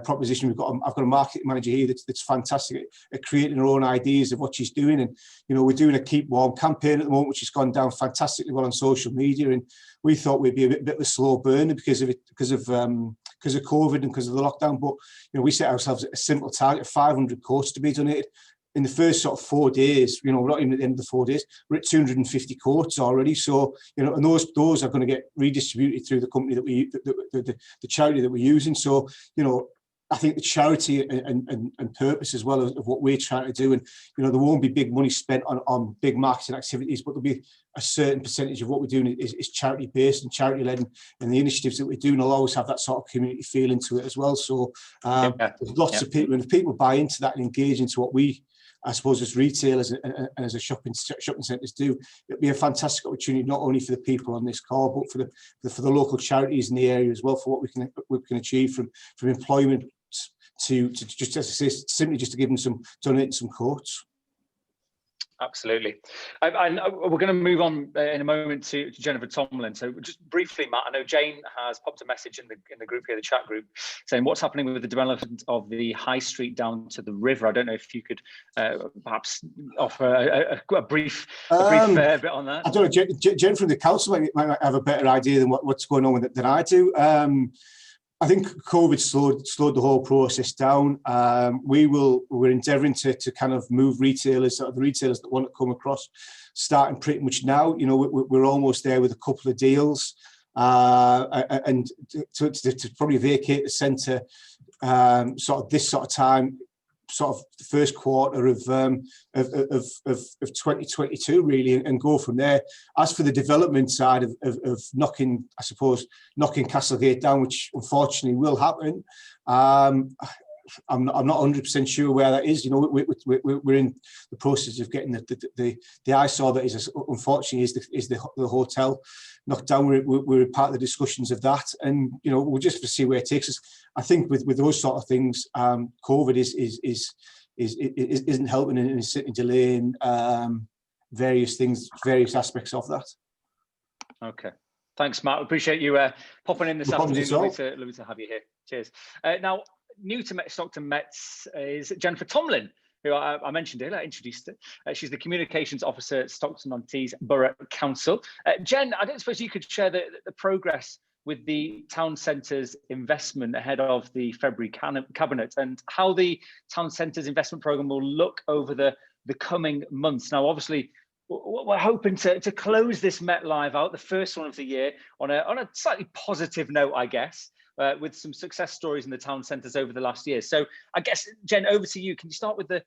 proposition. I've got a marketing manager here that's fantastic at creating her own ideas of what she's doing. And you know, we're doing a Keep Warm campaign at the moment, which has gone down fantastically well on social media. And we thought we'd be a bit of a slow burner because of COVID and because of the lockdown. But you know, we set ourselves a simple target of 500 courts to be donated. In the first sort of 4 days, you know, we're not even at the end of the 4 days, we're at 250 courts already. So, you know, and those are going to get redistributed through the company that the charity that we're using. So, you know, I think the charity and purpose as well of what we're trying to do, and you know, there won't be big money spent on big marketing activities, but there'll be a certain percentage of what we're doing is charity based and charity led, and the initiatives that we're doing will always have that sort of community feel into it as well. So there's lots of people, and if people buy into that and engage into what we, I suppose, as retailers and as a shopping centres do, it'll be a fantastic opportunity not only for the people on this call, but for the local charities in the area as well, for what we can achieve from employment to just, as I say, simply just to give them donate some courts. Absolutely. And we're going to move on in a moment to Jennifer Tomlin. So just briefly, Matt, I know Jane has popped a message in the group here, the chat group, saying what's happening with the development of the high street down to the river. I don't know if you could perhaps offer a brief bit on that. I don't know, Jen from the council might have a better idea than what's going on with it than I do. I think COVID slowed the whole process down. We're endeavouring to kind of move retailers, the retailers that want to come across, starting pretty much now. You know, we're almost there with a couple of deals, and to probably vacate the centre sort of this sort of time, sort of the first quarter of 2022 really, and go from there. As for the development side of knocking Castlegate down, which unfortunately will happen, I'm not 100% sure where that is. You know, we're in the process of getting the eyesore that is unfortunately is the hotel knocked down. We're part of the discussions of that, and you know, we'll just see where it takes us. I think with those sort of things, COVID isn't helping, and is certainly delaying various things, various aspects of that. Okay. Thanks, Matt. Appreciate you popping in this afternoon. Lovely to have you here. Cheers. Now, new to Stockton Mets is Jennifer Tomlin, who I mentioned earlier, I introduced her. She's the Communications Officer at Stockton-on-Tees Borough Council. Jen, I don't suppose you could share the progress with the town centre's investment ahead of the February cabinet, and how the town centre's investment programme will look over the coming months. Now, obviously, we're hoping to close this Met Live out, the first one of the year, on a slightly positive note, I guess, with some success stories in the town centres over the last year. So I guess, Jen, over to you. Can you start with the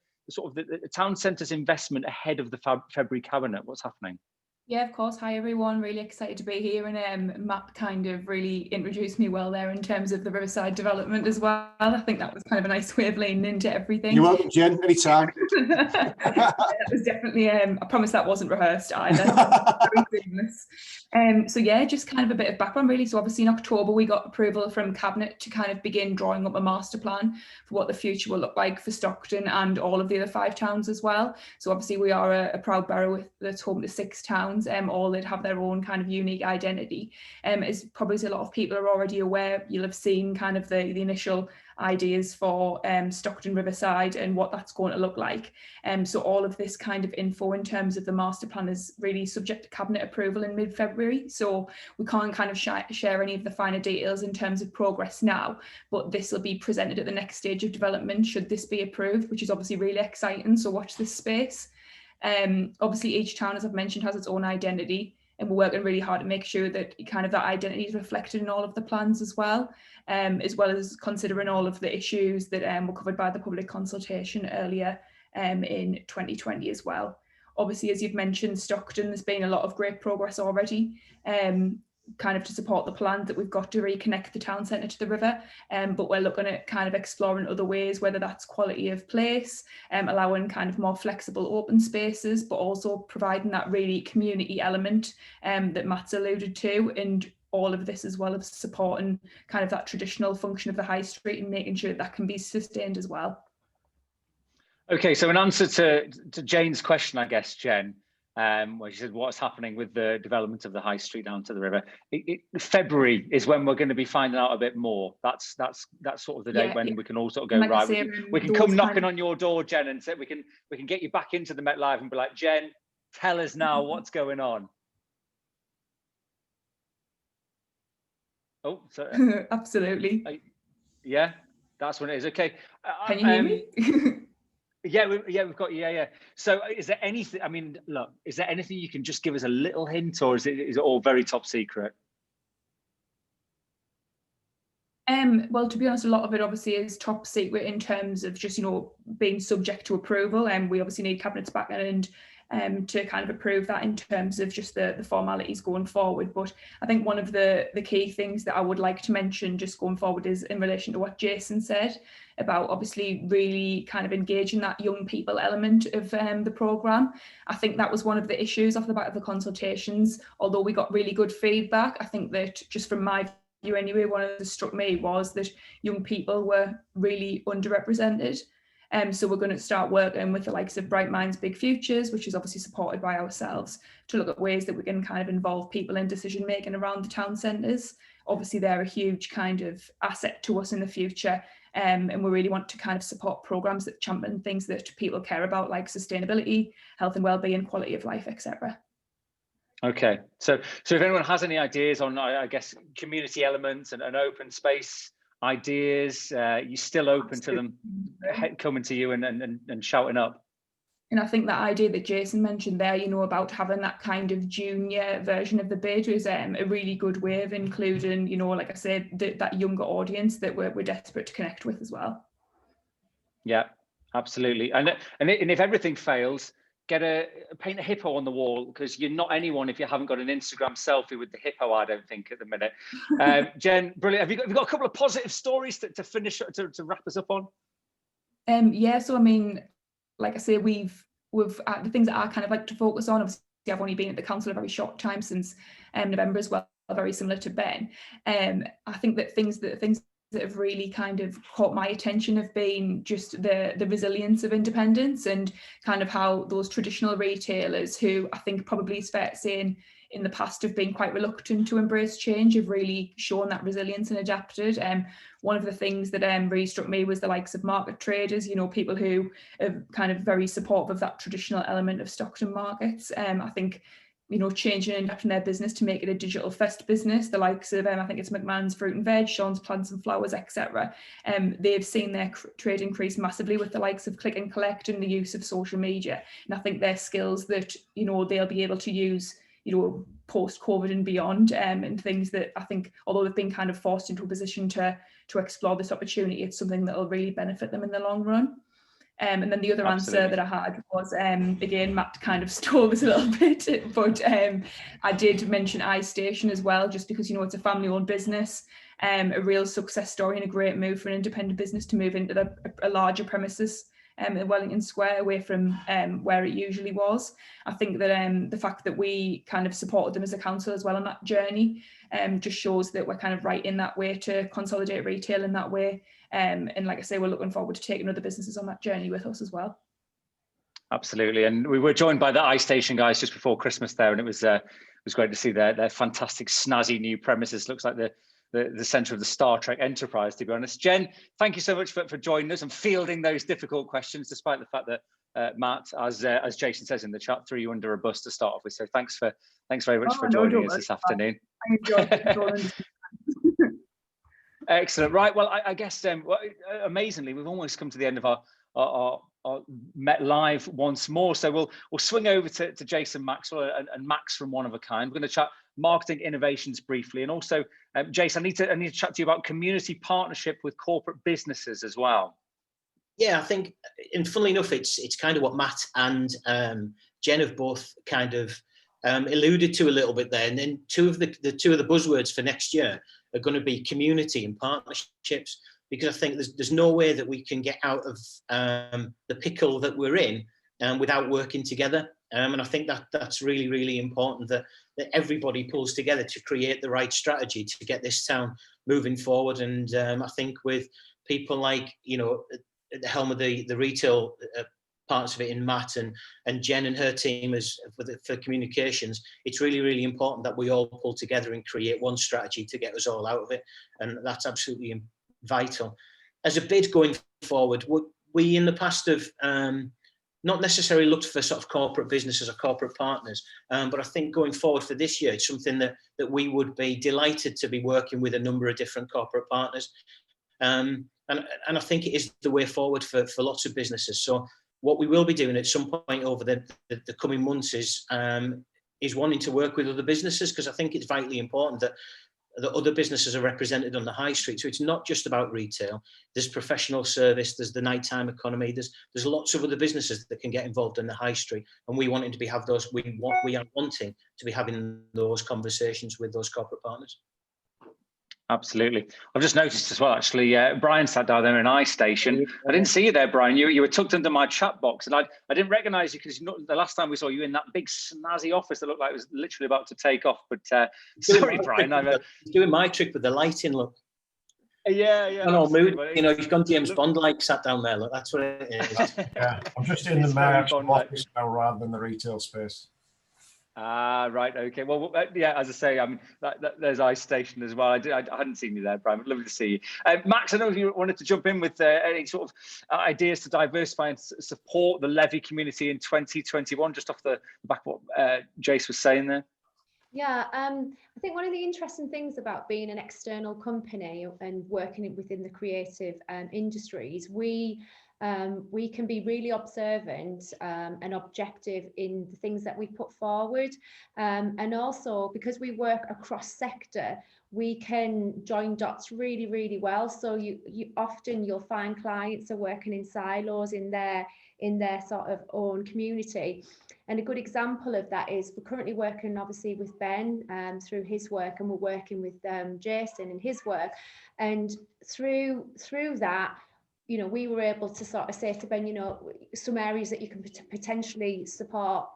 town centre's investment ahead of the February cabinet? What's happening? Yeah, of course. Hi, everyone. Really excited to be here. And Matt kind of really introduced me well there in terms of the Riverside development as well. I think that was kind of a nice way of leaning into everything. You're welcome, Jen. Anytime. That was definitely, I promise that wasn't rehearsed either. Very seamless. So yeah, just kind of a bit of background really. So obviously in October, we got approval from Cabinet to kind of begin drawing up a master plan for what the future will look like for Stockton and all of the other 5 towns as well. So obviously we are a proud borough that's home to 6 towns. All that have their own kind of unique identity. As probably a lot of people are already aware, you'll have seen kind of the initial ideas for Stockton Riverside and what that's going to look like. So all of this kind of info in terms of the master plan is really subject to cabinet approval in mid-February. So we can't kind of share any of the finer details in terms of progress now, but this will be presented at the next stage of development should this be approved, which is obviously really exciting. So watch this space. Obviously each town, as I've mentioned, has its own identity, and we're working really hard to make sure that kind of that identity is reflected in all of the plans as well as considering all of the issues that were covered by the public consultation earlier in 2020 as well. Obviously, as you've mentioned, Stockton, there's been a lot of great progress already. kind of to support the plans that we've got to reconnect the town centre to the river, but we're looking at kind of exploring other ways, whether that's quality of place, allowing kind of more flexible open spaces, but also providing that really community element that Matt's alluded to, and all of this as well as supporting kind of that traditional function of the high street and making sure that can be sustained as well. Okay, so in answer to Jane's question, I guess, Jen, where she said what's happening with the development of the high street down to the river, February is when we're going to be finding out a bit more. That's sort of the date when we can all sort of go, like right, say, we can come knocking on your door, Jen, and say we can get you back into the Met Live and be like, Jen, tell us now what's going on. Oh, so, absolutely. Yeah, that's when it is. Okay. Can you hear me? Yeah, we've got you. Yeah. So, is there anything? I mean, look, is there anything you can just give us a little hint, or is it all very top secret? Well, to be honest, a lot of it obviously is top secret in terms of just, you know, being subject to approval, and we obviously need Cabinet's background to kind of approve that in terms of just the formalities going forward. But I think one of the key things that I would like to mention just going forward is in relation to what Jason said about obviously really kind of engaging that young people element of the programme. I think that was one of the issues off the back of the consultations. Although we got really good feedback, I think that just from my view anyway, one of the struck me was that young people were really underrepresented. So we're going to start working with the likes of Bright Minds, Big Futures, which is obviously supported by ourselves, to look at ways that we can kind of involve people in decision making around the town centres. Obviously, they're a huge kind of asset to us in the future, and we really want to kind of support programmes that champion things that people care about, like sustainability, health and wellbeing, quality of life, etc. Okay, so if anyone has any ideas on, I guess, community elements and an open space ideas, you're still open to them coming to you and shouting up. And I think that idea that Jason mentioned there, you know, about having that kind of junior version of the bid is a really good way of including, you know, like I said, that younger audience that we're desperate to connect with as well. Yeah, absolutely. And if everything fails, paint a hippo on the wall, because you're not anyone if you haven't got an Instagram selfie with the hippo, I don't think, at the minute. Jen, brilliant. Have you got a couple of positive stories to finish, to wrap us up on? Yeah, so I mean, like I say, we've the things that I kind of like to focus on. Obviously, I've only been at the council a very short time, since November as well, very similar to Ben. I think that things that have really kind of caught my attention have been just the resilience of independence, and kind of how those traditional retailers, who I think probably is fair to say in the past have been quite reluctant to embrace change, have really shown that resilience and adapted. One of the things that really struck me was the likes of market traders, you know, people who are kind of very supportive of that traditional element of Stockton markets. I think, you know, changing and adapting their business to make it a digital first business, the likes of I think it's McMahon's Fruit and Veg, Sean's Plants and Flowers, etc. They've seen their trade increase massively with the likes of click and collect and the use of social media. And I think they're skills that, you know, they'll be able to use, you know, post-COVID and beyond, and things that I think, although they've been kind of forced into a position to explore this opportunity, it's something that will really benefit them in the long run. And then the other answer that I had was, again, Matt kind of stole this a little bit, but I did mention iStation as well, just because, you know, it's a family-owned business, a real success story and a great move for an independent business to move into a larger premises in Wellington Square, away from where it usually was. I think that the fact that we kind of supported them as a council as well on that journey just shows that we're kind of right in that way to consolidate retail in that way. And like I say, we're looking forward to taking other businesses on that journey with us as well. Absolutely. And we were joined by the iStation guys just before Christmas there, and it was great to see their fantastic snazzy new premises. Looks like the centre of the Star Trek Enterprise, to be honest. Jen, thank you so much for joining us and fielding those difficult questions, despite the fact that Matt, as Jason says in the chat, threw you under a bus to start off with. So thanks very much for joining us this afternoon. I enjoyed it. Excellent. Right. Well, I guess amazingly, we've almost come to the end of our Met Live once more. So we'll swing over to Jason Maxwell and Max from One of a Kind. We're going to chat marketing innovations briefly, and also Jason, I need to chat to you about community partnership with corporate businesses as well. Yeah, I think, and funnily enough, it's kind of what Matt and Jen have both kind of alluded to a little bit there. And then two of the buzzwords for next year are going to be community and partnerships, because I think there's no way that we can get out of the pickle that we're in without working together. And I think that's really, really important, that everybody pulls together to create the right strategy to get this town moving forward. And I think with people like, at the helm of the retail parts of it in Matt and Jen and her team for communications, it's really, really important that we all pull together and create one strategy to get us all out of it. And that's absolutely vital. As a bid going forward, we in the past have not necessarily looked for sort of corporate businesses or corporate partners, but I think going forward for this year, it's something that we would be delighted to be working with a number of different corporate partners. And I think it is the way forward for lots of businesses. So what we will be doing at some point over the coming months is wanting to work with other businesses, because I think it's vitally important that other businesses are represented on the high street. So it's not just about retail. There's professional service, there's the nighttime economy, there's lots of other businesses that can get involved in the high street. And we are wanting to be having those conversations with those corporate partners. Absolutely. I've just noticed as well, actually, Brian sat down there in I Station. I didn't see you there, Brian. You were tucked under my chat box, and I didn't recognise you because the last time we saw you in that big snazzy office that looked like it was literally about to take off. But sorry, Brian. I'm doing my trick with the lighting, look. Yeah. You've gone James Bond-like, sat down there. Look, that's what it is. Yeah, I'm just in the merch office now rather than the retail space. Ah, right, okay. Well, yeah, as I say, I mean, there's I Station as well. I hadn't seen you there, Brian. Lovely to see you. Max, I know you wanted to jump in with any sort of ideas to diversify and support the Levy community in 2021, just off the back of what Jace was saying there. Yeah, I think one of the interesting things about being an external company and working within the creative industries, we can be really observant and objective in the things that we put forward, and also because we work across sector, we can join dots really, really well. So you'll find clients are working in silos in their sort of own community. And a good example of that is we're currently working obviously with Ben through his work, and we're working with Jason in his work, and through that, we were able to sort of say to Ben, some areas that you can potentially support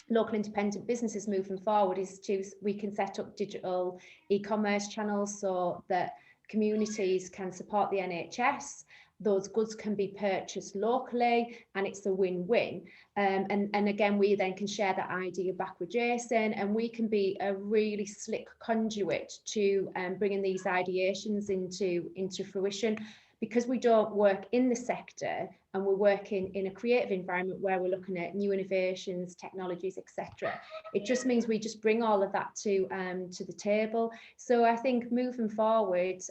local independent businesses moving forward is we can set up digital e-commerce channels so that communities can support the NHS. Those goods can be purchased locally, and it's a win-win. And again, we then can share that idea back with Jason, and we can be a really slick conduit to bringing these ideations into fruition. Because we don't work in the sector and we're working in a creative environment where we're looking at new innovations, technologies, etc. It just means we just bring all of that to the table. So I think moving forward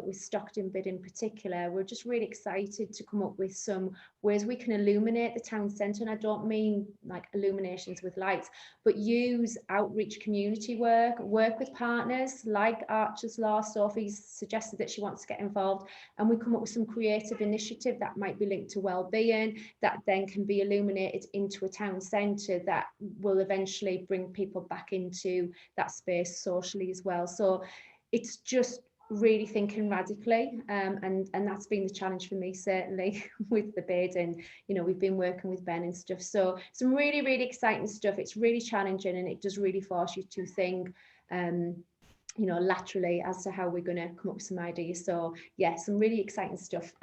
with Stockton bid in particular, we're just really excited to come up with some ways we can illuminate the town centre. And I don't mean like illuminations with lights, but use outreach community work with partners like Archer's Law. Sophie's suggested that she wants to get involved, and we come up with some creative initiative that might be linked to well-being, that then can be illuminated into a town centre that will eventually bring people back into that space socially as well. So it's just really thinking radically, and that's been the challenge for me certainly with the bid. And we've been working with Ben and stuff, so some really, really exciting stuff. It's really challenging, and it does really force you to think laterally as to how we're going to come up with some ideas. So yeah, some really exciting stuff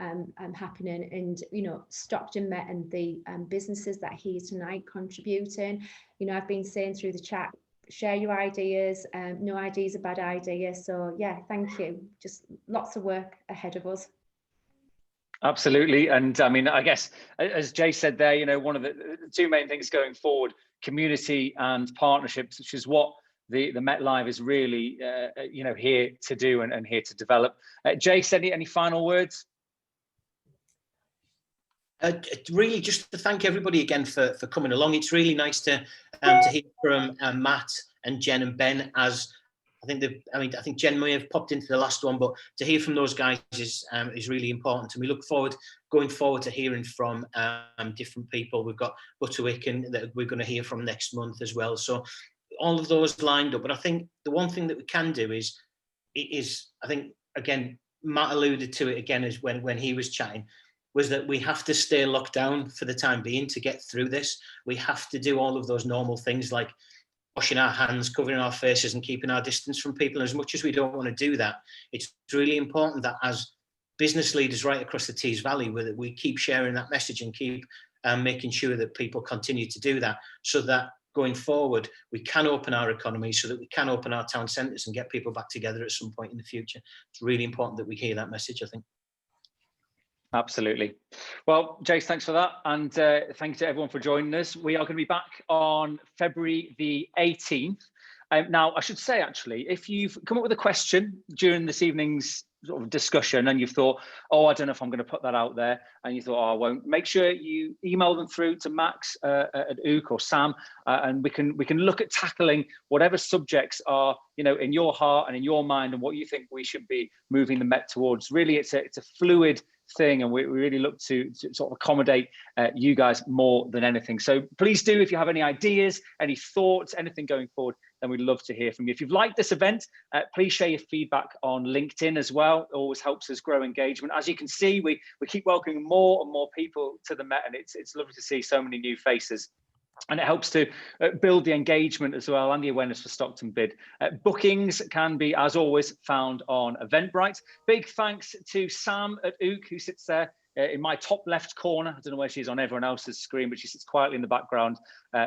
happening. And Stockton Met and the businesses that are here tonight contributing, I've been saying through the chat, share your ideas. No idea is a bad idea. So yeah, thank you. Just lots of work ahead of us. Absolutely. And I mean, I guess as Jay said there, one of the two main things going forward, community and partnerships, which is what the Met Live is really here to do and here to develop. Jace, any final words? Really just to thank everybody again for coming along. It's really nice to hear from Matt and Jen and Ben as I think Jen may have popped into the last one, but to hear from those guys is really important, and we look forward going forward to hearing from different people. We've got Butterwick and that we're going to hear from next month as well. So all of those lined up. But I think the one thing that we can do is I think, again, Matt alluded to it again, is when he was chatting, was that we have to stay locked down for the time being to get through this. We have to do all of those normal things like washing our hands, covering our faces and keeping our distance from people. And as much as we don't want to do that, it's really important that as business leaders right across the Tees Valley, we keep sharing that message and keep making sure that people continue to do that, so that going forward, we can open our economy, so that we can open our town centres and get people back together at some point in the future. It's really important that we hear that message, I think. Absolutely. Well, Jace, thanks for that. And thank you to everyone for joining us. We are going to be back on February the 18th. Now, I should say, actually, if you've come up with a question during this evening's sort of discussion and you've thought, oh, I don't know if I'm going to put that out there, and you thought, oh, I won't, make sure you email them through to Max at Ook or Sam, and we can look at tackling whatever subjects are, you know, in your heart and in your mind, and what you think we should be moving the Met towards. Really, it's a fluid thing, and we really look to sort of accommodate you guys more than anything. So please do, if you have any ideas, any thoughts, anything going forward, then we'd love to hear from you. If you've liked this event, please share your feedback on LinkedIn as well. It always helps us grow engagement. As you can see, we keep welcoming more and more people to the Met, and it's lovely to see so many new faces. And it helps to build the engagement as well and the awareness for Stockton Bid. Bookings can be, as always, found on Eventbrite. Big thanks to Sam at Ook, who sits there in my top left corner. I don't know where she is on everyone else's screen, but she sits quietly in the background,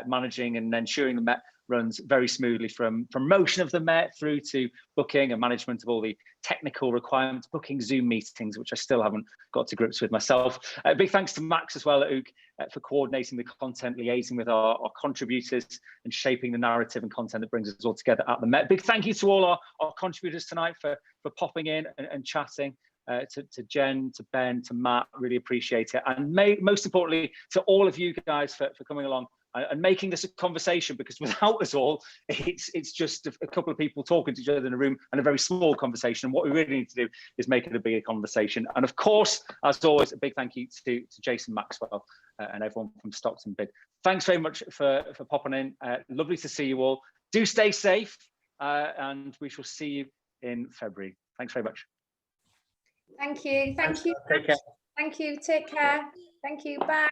managing and ensuring the Met runs very smoothly, from promotion of the Met through to booking and management of all the technical requirements, booking Zoom meetings, which I still haven't got to grips with myself. Big thanks to Max as well at Ook for coordinating the content, liaising with our contributors and shaping the narrative and content that brings us all together at the Met. Big thank you to all our contributors tonight for popping in and chatting. To Jen, to Ben, to Matt, really appreciate it. And most importantly, to all of you guys for coming along and making this a conversation, because without us all, it's just a couple of people talking to each other in a room and a very small conversation. And what we really need to do is make it a bigger conversation. And of course, as always, a big thank you to Jason Maxwell and everyone from Stockton Bid. Thanks very much for popping in. Lovely to see you all. Do stay safe, and we shall see you in February. Thanks very much. Thank you. Thank you. Take care. Thank you. Take care. Thank you. Bye.